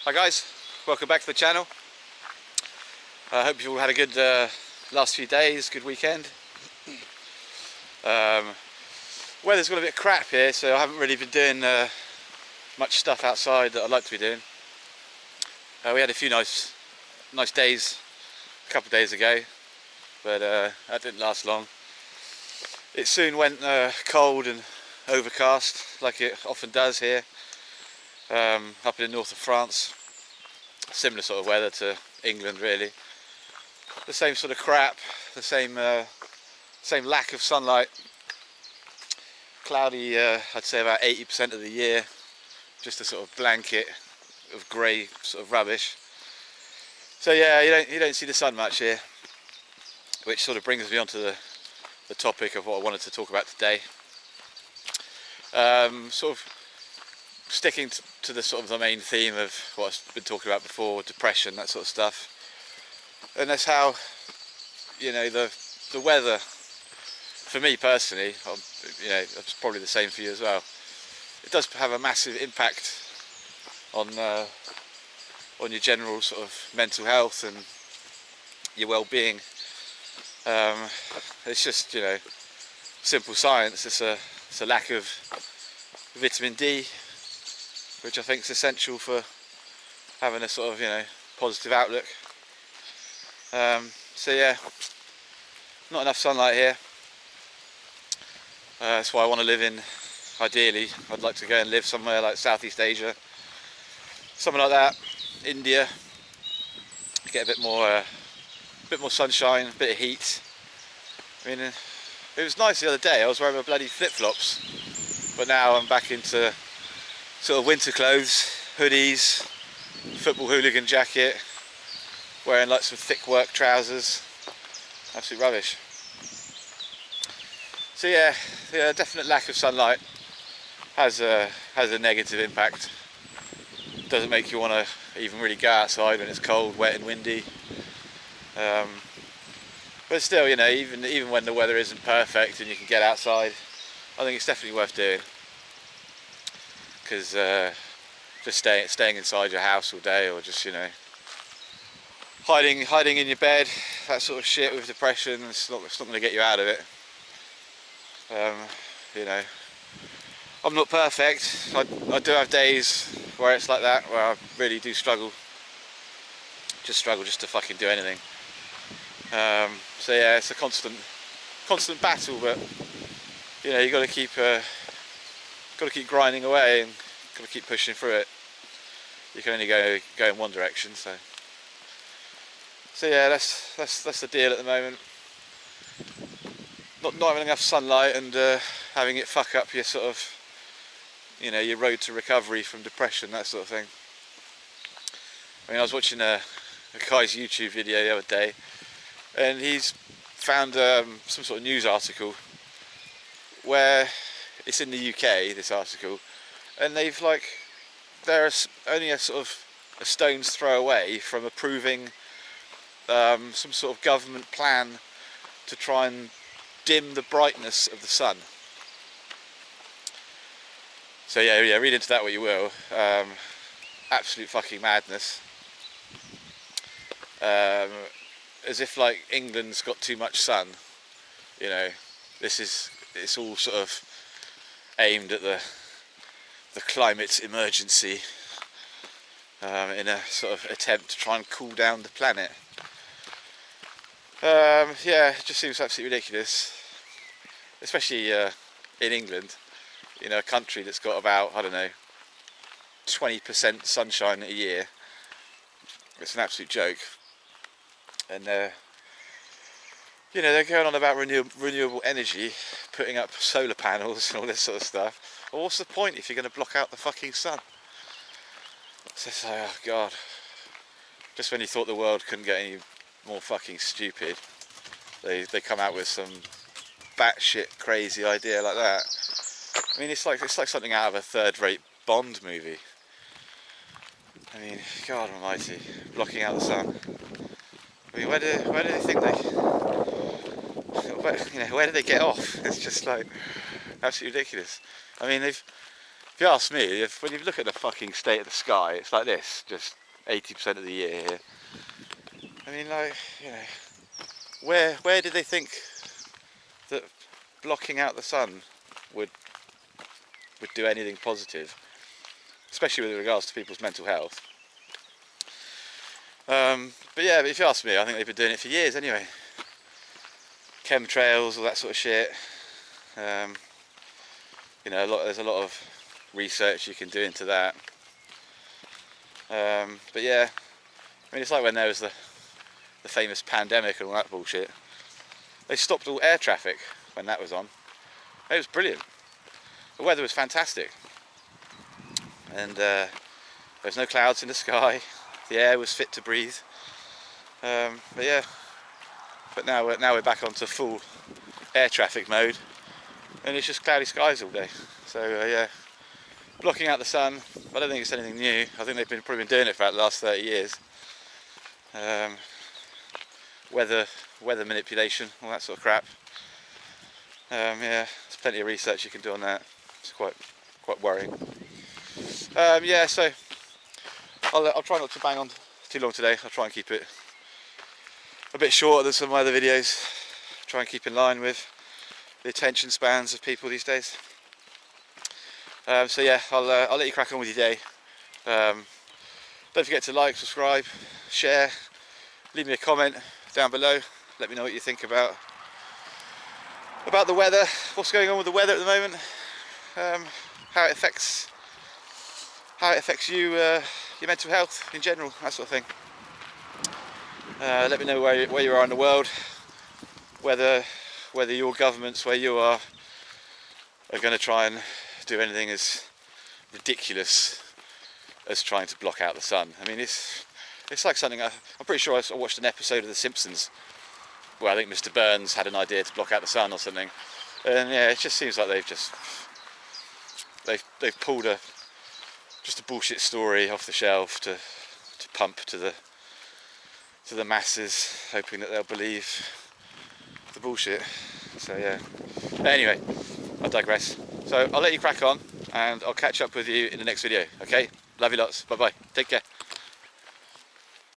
Hi guys, welcome back to the channel. I hope you all had a good last few days, good weekend. Weather's got a bit crap here, so I haven't really been doing much stuff outside that I'd like to be doing. We had a few nice days a couple of days ago, but that didn't last long. It soon went cold and overcast, like it often does here, up in the north of France. Similar sort of weather to England, really. The same sort of crap, the same lack of sunlight. Cloudy, I'd say about 80% of the year. Just a sort of blanket of grey sort of rubbish. So yeah, you don't see the sun much here, which sort of brings me on to the topic of what I wanted to talk about today. Sort of sticking to the sort of the main theme of what I've been talking about before, depression, that sort of stuff. And that's how, you know, the weather, for me personally, you know, it's probably the same for you as well. It does have a massive impact on your general sort of mental health and your well-being. It's just, you know, simple science. It's a lack of vitamin D, which I think is essential for having a sort of, you know, positive outlook. So yeah, not enough sunlight here. That's why I want to live in, ideally, I'd like to go and live somewhere like Southeast Asia, something like that, India, get a bit more sunshine, a bit of heat. I mean, it was nice the other day, I was wearing my bloody flip-flops, but now I'm back into sort of winter clothes, hoodies, football hooligan jacket, wearing like some thick work trousers. Absolute rubbish. So yeah, the definite lack of sunlight has a negative impact. Doesn't make you want to even really go outside when it's cold, wet and windy. But still, you know, even when the weather isn't perfect and you can get outside, I think it's definitely worth doing. Because just staying inside your house all day, or just, you know, hiding in your bed, that sort of shit with depression, it's not going to get you out of it. You know, I'm not perfect. I do have days where it's like that, where I really do struggle just to fucking do anything. So yeah, it's a constant battle, but you know, you got to keep grinding away and got to keep pushing through it. You can only go in one direction, so yeah, that's the deal at the moment. Not having enough sunlight and having it fuck up your sort of, you know, your road to recovery from depression, that sort of thing. I mean, I was watching a guy's YouTube video the other day, and he's found some sort of news article where it's in the UK, this article, and they're only a sort of a stone's throw away from approving some sort of government plan to try and dim the brightness of the sun. So yeah, read into that what you will. Absolute fucking madness. As if like England's got too much sun. You know, it's all sort of aimed at the climate emergency, in a sort of attempt to try and cool down the planet. Yeah, it just seems absolutely ridiculous, especially in England, you know, a country that's got about, I don't know, 20% sunshine a year. It's an absolute joke. And you know, they're going on about renewable energy, putting up solar panels and all this sort of stuff. Well, what's the point if you're going to block out the fucking sun? So it's like, oh god, just when you thought the world couldn't get any more fucking stupid, they come out with some batshit crazy idea like that. I mean, it's like something out of a third-rate Bond movie. I mean, God Almighty, blocking out the sun. I mean, where do they think where do they get off? It's just like absolutely ridiculous. I mean, If you ask me, when you look at the fucking state of the sky, it's like this, just 80% of the year here. I mean, like, you know, where did they think that blocking out the sun would do anything positive, especially with regards to people's mental health? But yeah, but if you ask me, I think they've been doing it for years anyway. Chemtrails, all that sort of shit. You know, there's a lot of research you can do into that. But yeah, I mean, it's like when there was the famous pandemic and all that bullshit. They stopped all air traffic when that was on. It was brilliant. The weather was fantastic, and there was no clouds in the sky. The air was fit to breathe. But yeah, but now we're back onto full air traffic mode, and it's just cloudy skies all day. So yeah, blocking out the sun. I don't think it's anything new. I think they've probably been doing it for about the last 30 years. Weather manipulation, all that sort of crap. Yeah, there's plenty of research you can do on that. It's quite worrying. Yeah, so I'll try not to bang on too long today. I'll try and keep it a bit shorter than some of my other videos. Try and keep in line with the attention spans of people these days. So yeah, I'll let you crack on with your day. Don't forget to like, subscribe, share, leave me a comment down below. Let me know what you think about the weather, what's going on with the weather at the moment, how it affects you, your mental health in general, that sort of thing. Let me know where you are in the world, whether your governments where you are going to try and do anything as ridiculous as trying to block out the sun. I mean, it's like something, I'm pretty sure I watched an episode of The Simpsons where I think Mr. Burns had an idea to block out the sun or something, and yeah, it just seems like they've pulled just a bullshit story off the shelf to pump to the masses, hoping that they'll believe the bullshit. So yeah, anyway, I digress. So I'll let you crack on, and I'll catch up with you in the next video. Okay, love you lots, bye bye, take care.